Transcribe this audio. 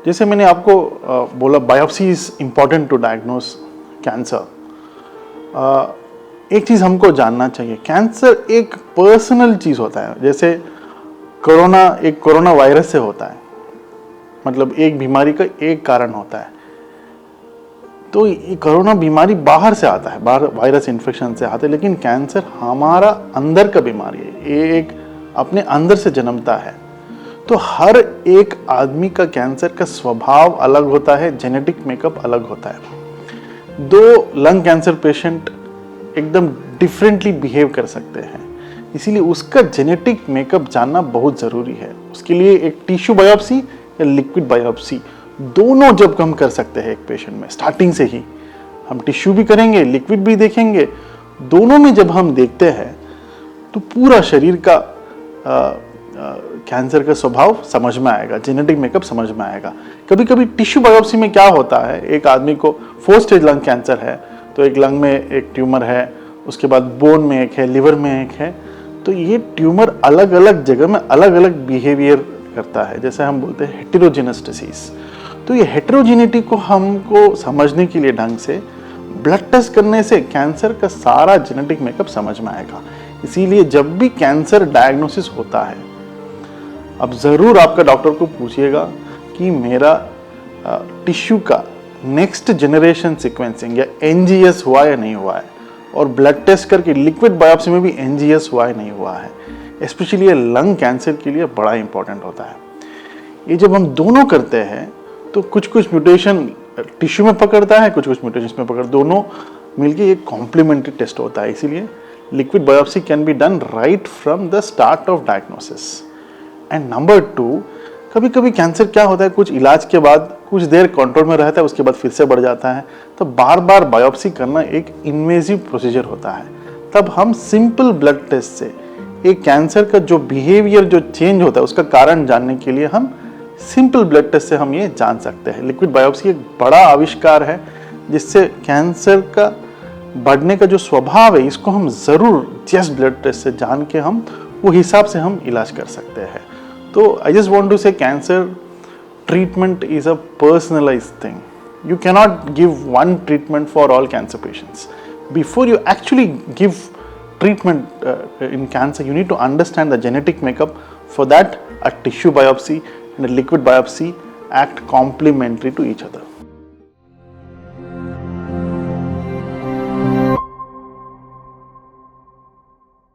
जैसे मैंने आपको बोला biopsy is important to diagnose cancer. एक चीज़ हमको जानना चाहिए, कैंसर एक पर्सनल चीज़ होता है। जैसे कोरोना वायरस से होता है, मतलब एक बीमारी का एक कारण होता है। तो ये कोरोना बीमारी बाहर से आता है, बाहर वायरस इन्फेक्शन से आता है, लेकिन कैंसर हमारा अंदर का बीमारी है, ये एक अपने अंदर से जन्मता है। तो हर एक आदमी का कैंसर का स्वभाव अलग होता है, जेनेटिक मेकअप अलग होता है। दो लंग कैंसर पेशेंट एकदम डिफरेंटली बिहेव कर सकते हैं, इसीलिए उसका जेनेटिक मेकअप जानना बहुत ज़रूरी है। उसके लिए एक टिश्यू बायोप्सी या लिक्विड बायोप्सी दोनों जब हम कर सकते हैं एक पेशेंट में, स्टार्टिंग से ही हम टिश्यू भी करेंगे, लिक्विड भी देखेंगे। दोनों में जब हम देखते हैं तो पूरा शरीर का कैंसर का स्वभाव समझ में आएगा, जेनेटिक मेकअप समझ में आएगा। कभी कभी टिश्यू बायोप्सी में क्या होता है, एक आदमी को 4 स्टेज लंग कैंसर है, तो एक लंग में एक ट्यूमर है, उसके बाद बोन में एक है, लिवर में एक है। तो ये ट्यूमर अलग अलग जगह में अलग अलग बिहेवियर करता है, जैसे हम बोलते हैं हेटेरोजेनस डिसीज। तो ये हेटेरोजेनिटी को हमको समझने के लिए ढंग से ब्लड टेस्ट करने से कैंसर का सारा जेनेटिक मेकअप समझ में आएगा। इसीलिए जब भी कैंसर डायग्नोसिस होता है, अब ज़रूर आपका डॉक्टर को पूछिएगा कि मेरा टिश्यू का नेक्स्ट जनरेशन सीक्वेंसिंग या एनजीएस हुआ या नहीं हुआ है, और ब्लड टेस्ट करके लिक्विड बायोप्सी में भी एनजीएस हुआ या नहीं हुआ है। स्पेशली ये लंग कैंसर के लिए बड़ा इंपॉर्टेंट होता है। ये जब हम दोनों करते हैं तो कुछ कुछ म्यूटेशन टिश्यू में पकड़ता है, कुछ कुछ म्यूटेशन में पकड़, दोनों मिलके एक कॉम्प्लीमेंट्री टेस्ट होता है। इसीलिए liquid biopsy can be done right from the start of diagnosis. And number 2, कभी कभी कैंसर क्या होता है, कुछ इलाज के बाद कुछ देर कंट्रोल में रहता है, उसके बाद फिर से बढ़ जाता है। तो बार बार बायोप्सी करना एक इन्वेजिव प्रोसीजर होता है। तब हम सिंपल ब्लड टेस्ट से एक कैंसर का जो बिहेवियर जो चेंज होता है उसका कारण जानने के लिए हम सिंपल ब्लड टेस्ट से हम ये जान सकते हैं। लिक्विड बायोप्सी एक बड़ा आविष्कार है जिससे कैंसर का बढ़ने का जो स्वभाव है इसको हम ज़रूर जस्ट ब्लड टेस्ट से जान के हम वो हिसाब से हम इलाज कर सकते हैं। तो आई जस्ट वांट टू से cancer treatment is a personalized thing. You cannot give one treatment for all cancer patients. Before you actually give treatment in cancer, you need to understand the genetic makeup. For that, a tissue biopsy and a liquid biopsy act complementary to each other.